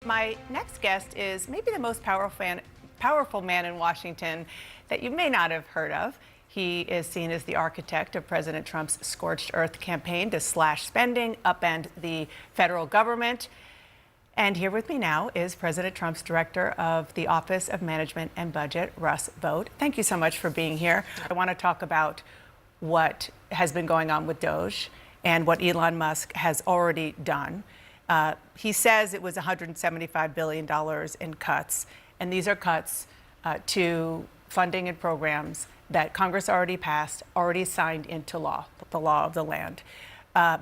My next guest is maybe the most powerful man in Washington that you may not have heard of. He is seen as the architect of President Trump's scorched earth campaign to slash spending, upend the federal government. And here with me now is President Trump's director of the Office of Management and Budget, Russ Vought. Thank you so much for being here. I want to talk about what has been going on with DOGE and what Elon Musk has already done. He says it was $175 billion in cuts, and these are cuts to funding and programs that Congress already passed, already signed into law, the law of the land,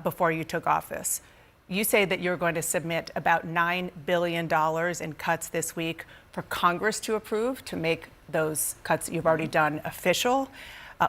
before you took office. You say that you're going to submit about $9 billion in cuts this week for Congress to approve to make those cuts that you've already done official,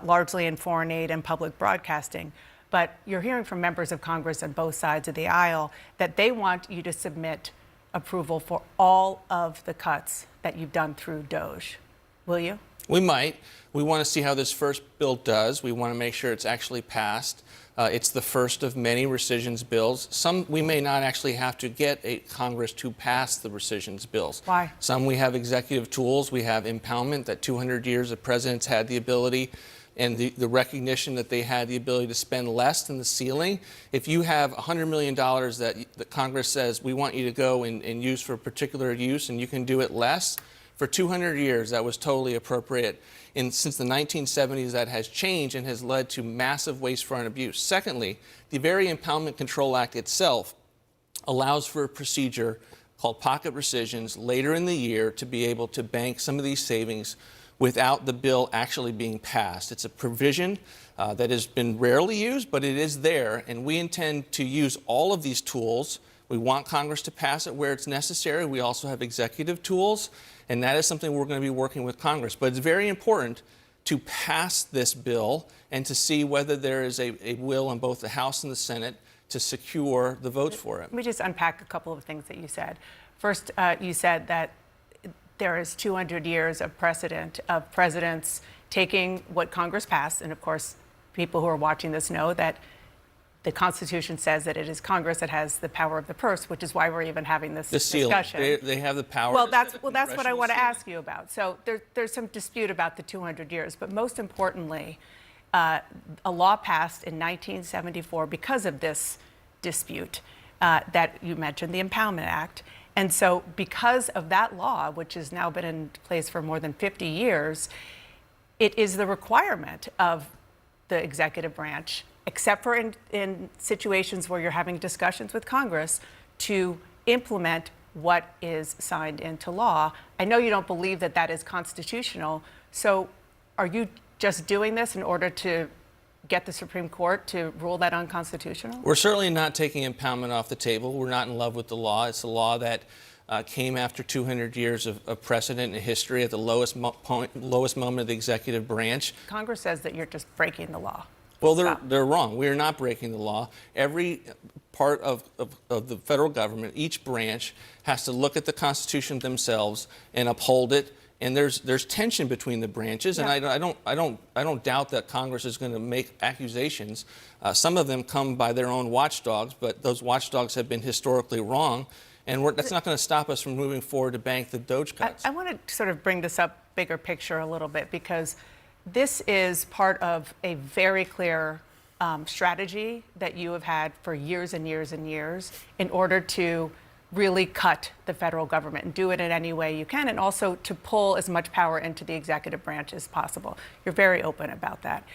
largely in foreign aid and public broadcasting. But you're hearing from members of Congress on both sides of the aisle that they want you to submit approval for all of the cuts that you've done through DOGE. Will you? We might. We want to see how this first bill does. We want to make sure it's actually passed. It's the first of many rescissions bills. Some we may not actually have to get Congress to pass the rescissions bills. Why? Some we have executive tools. We have impoundment, that 200 years of presidents had the ability and the recognition that they had the ability to spend less than the ceiling. If you have $100 million that Congress says we want you to go and use for a particular use and you can do it less, for 200 years that was totally appropriate. And since the 1970s that has changed and has led to massive waste, fraud, and abuse. Secondly, the very Impoundment Control Act itself allows for a procedure called pocket rescissions later in the year to be able to bank some of these savings without the bill actually being passed. It's a provision that has been rarely used, but it is there, and we intend to use all of these tools. We want Congress to pass it where it's necessary. We also have executive tools, and that is something we're going to be working with Congress. But it's very important to pass this bill and to see whether there is a will in both the House and the Senate to secure the votes for it. Let me just unpack a couple of things that you said. First, you said that there is 200 years of precedent of presidents taking what Congress passed, and of course, people who are watching this know that the Constitution says that it is Congress that has the power of the purse, which is why we're even having this discussion. They have the power. Well, that's what I want to ask you about. So there's some dispute about the 200 years, but most importantly, a law passed in 1974 because of this dispute that you mentioned, the Impoundment Act. And so because of that law, which has now been in place for more than 50 years, it is the requirement of the executive branch, except for in situations where you're having discussions with Congress, to implement what is signed into law. I know you don't believe that that is constitutional. So are you just doing this in order to get the Supreme Court to rule that unconstitutional? We're certainly not taking impoundment off the table. We're not in love with the law. It's a law that came after 200 years of precedent in history at the lowest moment of the executive branch. Congress says that you're just breaking the law. Well, they're wrong. We are not breaking the law. Every part of the federal government, each branch, has to look at the Constitution themselves and uphold it. And there's tension between the branches, and I don't doubt that Congress is going to make accusations. Some of them come by their own watchdogs, but those watchdogs have been historically wrong, and that's not going to stop us from moving forward to bank the DOGE cuts. I want to sort of bring this up bigger picture a little bit, because this is part of a very clear strategy that you have had for years and years and years in order to really cut the federal government and do it in any way you can, and also to pull as much power into the executive branch as possible. You're very open about that.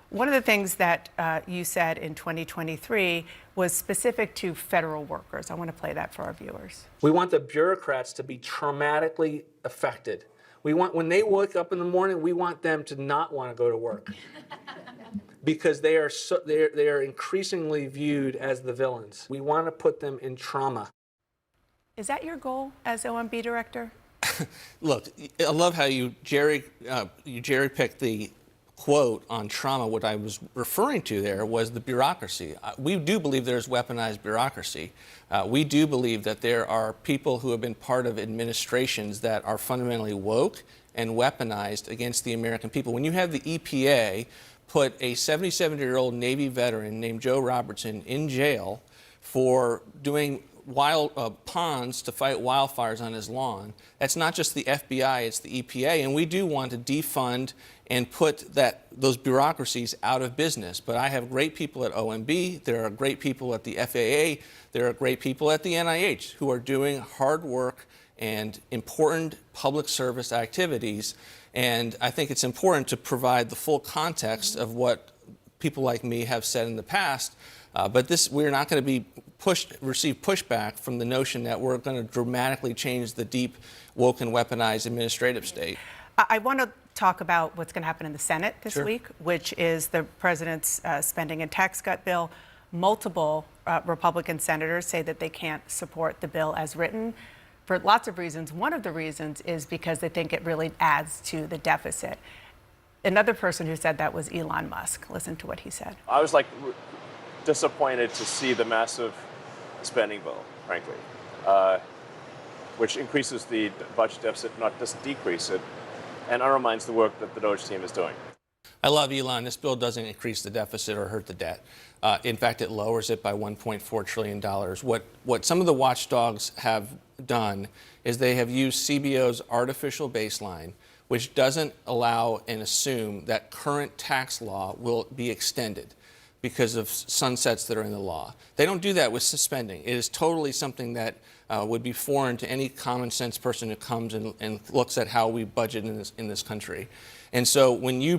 One of the things that you said in 2023 was specific to federal workers. I want to play that for our viewers. We want the bureaucrats to be traumatically affected. We want, when they wake up in the morning, we want them to not want to go to work because they are increasingly viewed as the villains. We want to put them in trauma. Is that your goal as OMB director? Look, I love how you jerry-picked the quote on trauma. What I was referring to there was the bureaucracy. We do believe there's weaponized bureaucracy. We do believe that there are people who have been part of administrations that are fundamentally woke and weaponized against the American people. When you have the EPA put a 77-year-old Navy veteran named Joe Robertson in jail for doing ponds to fight wildfires on his lawn. That's not just the FBI, it's the EPA, and we do want to defund and put those bureaucracies out of business. But I have great people at OMB, there are great people at the FAA, there are great people at the NIH who are doing hard work and important public service activities. And I think it's important to provide the full context of what people like me have said in the past. But we're not going to be receive pushback from the notion that we're going to dramatically change the deep, woke, and weaponized administrative state. I want to talk about what's going to happen in the Senate this week, which is the president's spending and tax cut bill. Multiple Republican senators say that they can't support the bill as written for lots of reasons. One of the reasons is because they think it really adds to the deficit. Another person who said that was Elon Musk. Listen to what he said. I was disappointed to see the massive spending bill, frankly, which increases the budget deficit, not just decrease it, and undermines the work that the Doge team is doing. I love Elon. This bill doesn't increase the deficit or hurt the debt. In fact, it lowers it by $1.4 trillion. What some of the watchdogs have done is they have used CBO's artificial baseline, which doesn't allow and assume that current tax law will be extended because of sunsets that are in the law. They don't do that with suspending. It is totally something that would be foreign to any common sense person who comes and looks at how we budget in this country. And so when you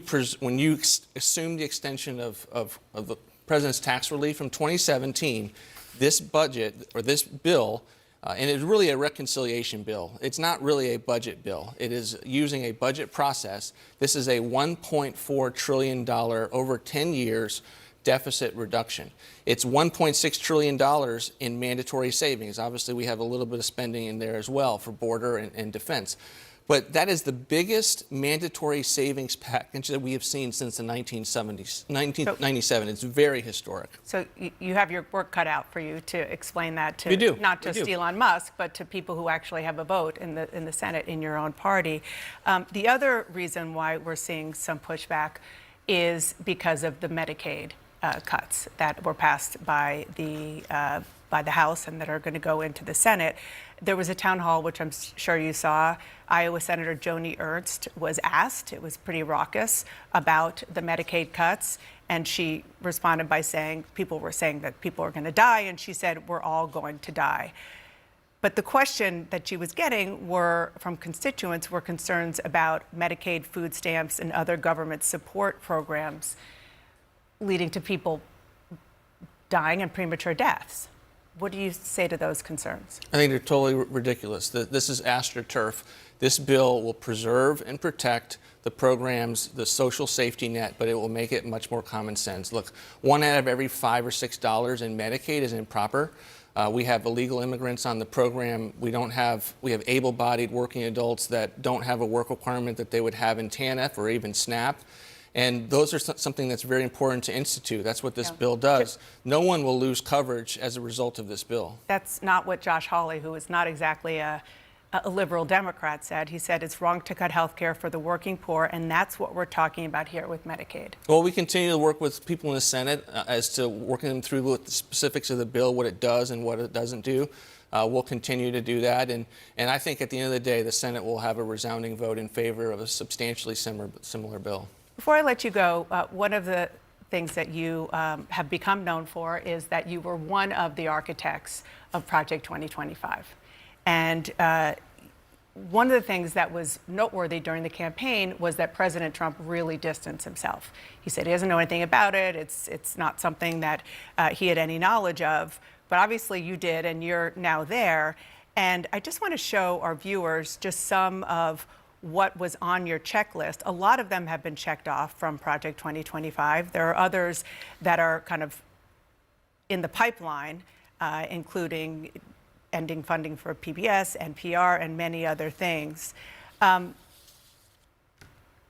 assume the extension of the president's tax relief from 2017, this budget or this bill, and it's really a reconciliation bill. It's not really a budget bill. It is using a budget process. This is a $1.4 trillion over 10 years deficit reduction. It's $1.6 trillion in mandatory savings. Obviously, we have a little bit of spending in there as well for border and defense. But that is the biggest mandatory savings package that we have seen since the 1970s, 1997. It's very historic. So you have your work cut out for you to explain that to not just Elon Musk, but to people who actually have a vote in the Senate in your own party. The other reason why we're seeing some pushback is because of the Medicaid cuts that were passed by the House and that are going to go into the Senate. There was a town hall, which I'm sure you saw. Iowa Senator Joni Ernst was asked, it was pretty raucous, about the Medicaid cuts. And she responded by saying, people were saying that people are going to die. And she said, we're all going to die. But the question that she was getting from constituents were concerns about Medicaid, food stamps, and other government support programs leading to people dying and premature deaths. What do you say to those concerns? I think they're totally ridiculous. This is AstroTurf. This bill will preserve and protect the programs, the social safety net, but it will make it much more common sense. Look, 1 out of every $5 or $6 in Medicaid is improper. We have illegal immigrants on the program. We have able-bodied working adults that don't have a work requirement that they would have in TANF or even SNAP. And those are something that's very important to institute. That's what this bill does. No one will lose coverage as a result of this bill. That's not what Josh Hawley, who is not exactly a liberal Democrat, said. He said it's wrong to cut health care for the working poor, and that's what we're talking about here with Medicaid. Well, we continue to work with people in the Senate as to working them through what the specifics of the bill, what it does and what it doesn't do. We'll continue to do that. And I think at the end of the day, the Senate will have a resounding vote in favor of a substantially similar bill. Before I let you go, one of the things that you have become known for is that you were one of the architects of Project 2025. And one of the things that was noteworthy during the campaign was that President Trump really distanced himself. He said he doesn't know anything about it. It's not something that he had any knowledge of. But obviously you did, and you're now there. And I just want to show our viewers just some of what was on your checklist. A lot of them have been checked off from Project 2025. There are others that are kind of in the pipeline, including ending funding for PBS, NPR, and many other things.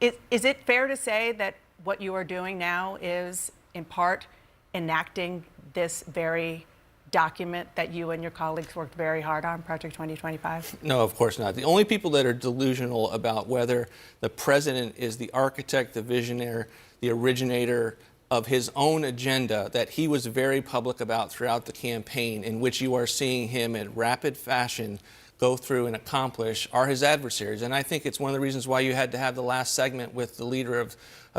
Is it fair to say that what you are doing now is, in part, enacting this very document that you and your colleagues worked very hard on, Project 2025? No, of course not. The only people that are delusional about whether the president is the architect, the visionary, the originator, of his own agenda that he was very public about throughout the campaign, in which you are seeing him in rapid fashion go through and accomplish, are his adversaries. And I think it's one of the reasons why you had to have the last segment with the leader of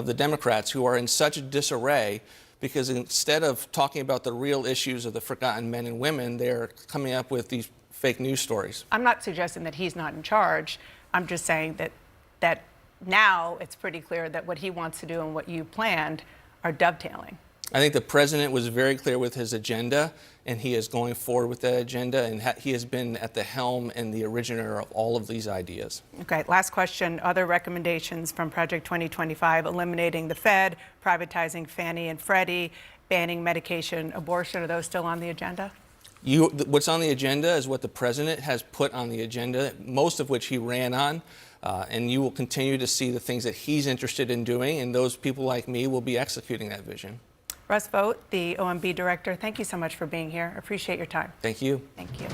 the Democrats, who are in such disarray, because instead of talking about the real issues of the forgotten men and women, they're coming up with these fake news stories. I'm not suggesting that he's not in charge. I'm just saying that now it's pretty clear that what he wants to do and what you planned are dovetailing. I think the president was very clear with his agenda, and he is going forward with that agenda, and he has been at the helm and the originator of all of these ideas. Okay, last question. Other recommendations from Project 2025, eliminating the Fed, privatizing Fannie and Freddie, banning medication abortion, are those still on the agenda? What's on the agenda is what the president has put on the agenda, most of which he ran on. And you will continue to see the things that he's interested in doing, and those people like me will be executing that vision. Russ Vought, the OMB director, thank you so much for being here. Appreciate your time. Thank you. Thank you.